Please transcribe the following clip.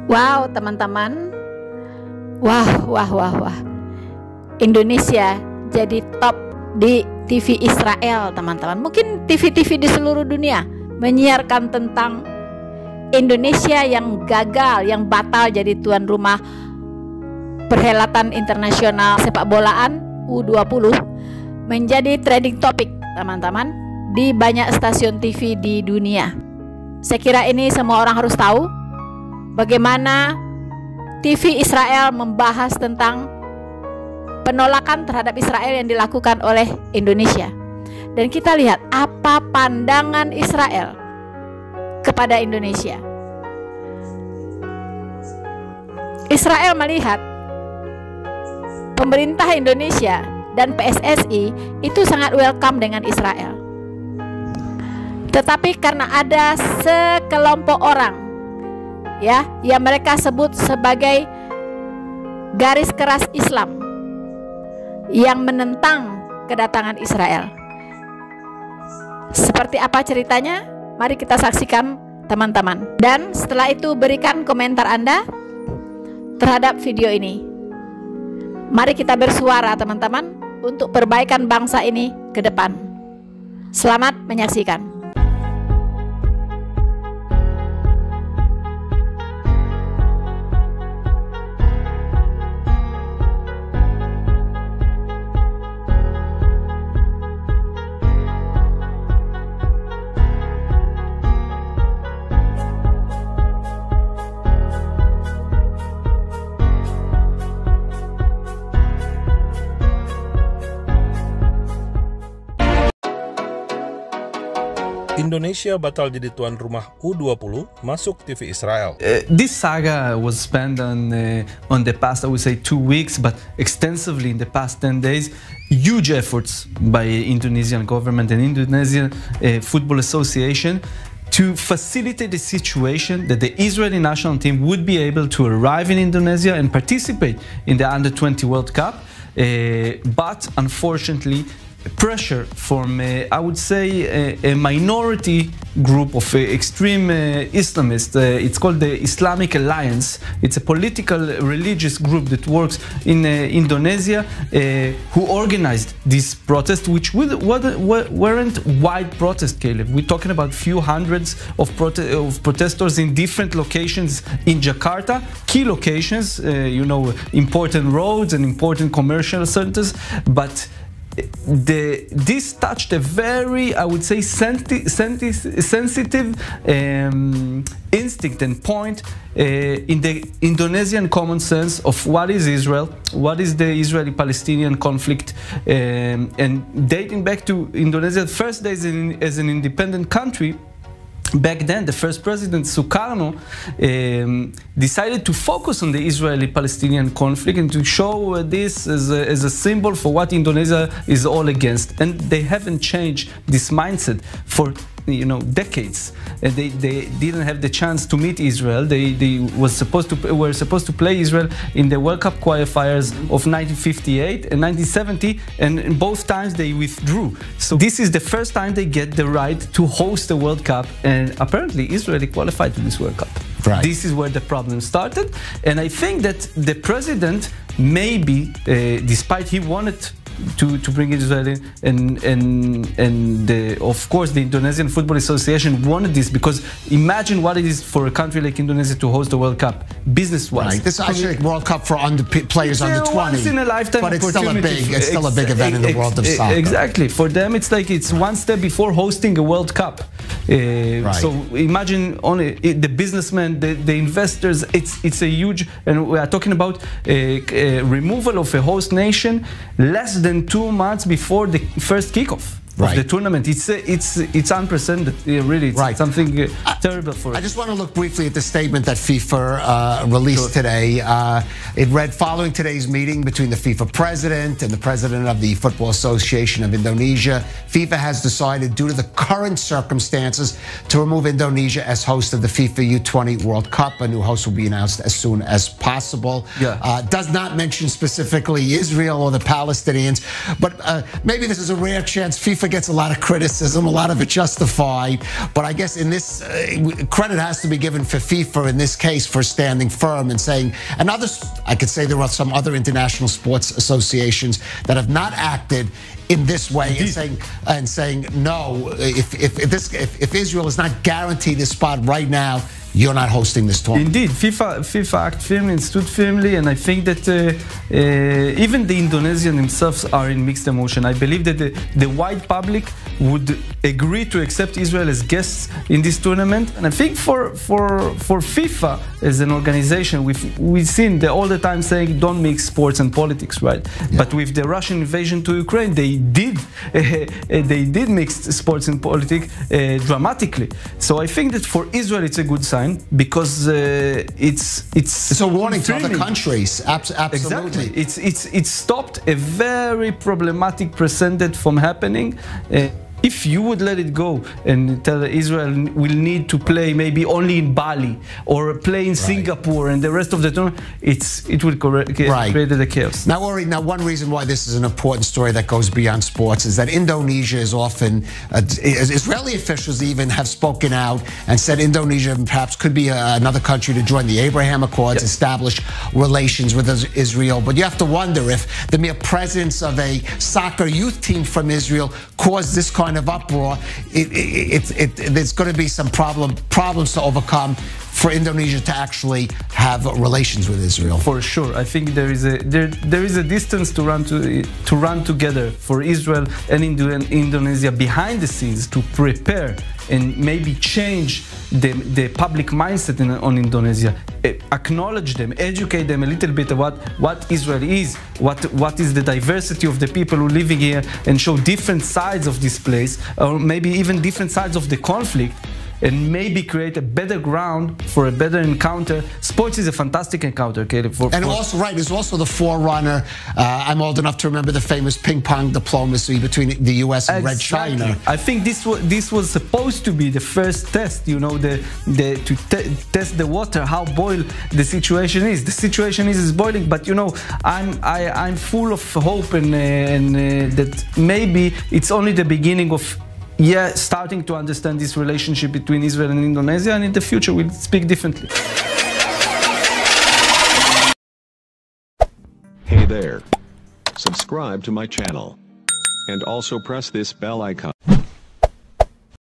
Wow, teman-teman. Wah. Indonesia jadi top di TV Israel, teman-teman. Mungkin TV-TV di seluruh dunia menyiarkan tentang Indonesia yang gagal, yang batal jadi tuan rumah perhelatan internasional sepak bolaan U20 menjadi trending topic, teman-teman, di banyak stasiun TV di dunia. Saya kira ini semua orang harus tahu bagaimana TV Israel membahas tentang penolakan terhadap Israel yang dilakukan oleh Indonesia. Dan kita lihat apa pandangan Israel kepada Indonesia. Israel melihat pemerintah Indonesia dan PSSI itu sangat welcome dengan Israel. Tetapi karena ada sekelompok orang yang mereka sebut sebagai garis keras Islam yang menentang kedatangan Israel. Seperti apa ceritanya? Mari kita saksikan, teman-teman. Dan setelah itu berikan komentar Anda terhadap video ini. Mari kita bersuara, teman-teman, untuk perbaikan bangsa ini ke depan. Selamat menyaksikan. Indonesia batal jadi tuan rumah U20 masuk TV Israel. This saga was spent on the past, I would say, 2 weeks, but extensively in the past 10 days. Huge efforts by Indonesian government and Indonesian Football Association to facilitate the situation that the Israeli national team would be able to arrive in Indonesia and participate in the Under-20 World Cup. But unfortunately, pressure from, I would say, a minority group of extreme Islamists. It's called the Islamic Alliance. It's a political, religious group that works in Indonesia, who organized this protest, which weren't wide protest, Caleb. We're talking about few hundreds of protesters in different locations in Jakarta, key locations, important roads and important commercial centers, but this touched a very, I would say, sensitive instinct and point in the Indonesian common sense of what is Israel, what is the Israeli-Palestinian conflict, and dating back to Indonesia's first days as an independent country. Back then, the first president, Sukarno, decided to focus on the Israeli-Palestinian conflict and to show this as a symbol for what Indonesia is all against. And they haven't changed this mindset for decades. They didn't have the chance to meet Israel. They were supposed to play Israel in the World Cup qualifiers of 1958 and 1970, and in both times they withdrew. So this is the first time they get the right to host the World Cup, and apparently Israel qualified to this World Cup. Right. This is where the problem started, and I think that the president, maybe, despite he wanted to bring Israel in, and of course the Indonesian Football Association wanted this, because imagine what it is for a country like Indonesia to host the World Cup, business-wise. Right. This is actually a World Cup for players under 20. Once in a lifetime, but it's still a big event in the world of soccer. Exactly. For them, it's like it's one step before hosting a World Cup. Right. So imagine the businessmen, the investors. It's a huge, and we are talking about a removal of a host nation less than 2 months before the first kickoff of the tournament. It's unprecedented. Really, it's something terrible for us. I just want to look briefly at the statement that FIFA released today. It read, following today's meeting between the FIFA president and the president of the Football Association of Indonesia, FIFA has decided, due to the current circumstances, to remove Indonesia as host of the FIFA U20 World Cup. A new host will be announced as soon as possible. Does not mention specifically Israel or the Palestinians, but maybe this is a rare chance FIFA FIFA gets a lot of criticism, a lot of it justified, but I guess in this, credit has to be given for FIFA in this case for standing firm and saying, and others, I could say there are some other international sports associations that have not acted in this way and saying no, if Israel is not guaranteed a spot right now, you're not hosting this tournament. Indeed, FIFA acted firmly and stood firmly, and I think that even the Indonesians themselves are in mixed emotion. I believe that the wide public would agree to accept Israel as guests in this tournament, and I think for FIFA as an organization, we've seen they all the time saying don't mix sports and politics, right? Yeah. But with the Russian invasion to Ukraine, they did mix sports and politics dramatically. So I think that for Israel it's a good sign, because it's a warning to other countries. Absolutely. Exactly. It's stopped a very problematic precedent from happening. If you would let it go and tell Israel will need to play maybe only in Bali or play in Singapore and the rest of the tournament, it will create the chaos. Now, Ori, one reason why this is an important story that goes beyond sports is that Indonesia is often, Israeli officials even have spoken out and said Indonesia perhaps could be another country to join the Abraham Accords, establish relations with Israel. But you have to wonder if the mere presence of a soccer youth team from Israel caused this kind of uproar. There's going to be some problems to overcome for Indonesia to actually have relations with Israel. For sure, I think there is a distance to run together for Israel and Indonesia behind the scenes to prepare and maybe change the public mindset on Indonesia, acknowledge them, educate them a little bit about what Israel is, what is the diversity of the people who are living here, and show different sides of this place, or maybe even different sides of the conflict, and maybe create a better ground for a better encounter. Sports is a fantastic encounter, Caleb. It's also the forerunner. I'm old enough to remember the famous ping-pong diplomacy between the U.S. and Red China. I think this was supposed to be the first test, you know, to test the water, how boiled the situation is. The situation is boiling, but you know, I'm full of hope and that maybe it's only the beginning of starting to understand this relationship between Israel and Indonesia, and in the future we'll speak differently. Hey there. Subscribe to my channel. And also press this bell icon.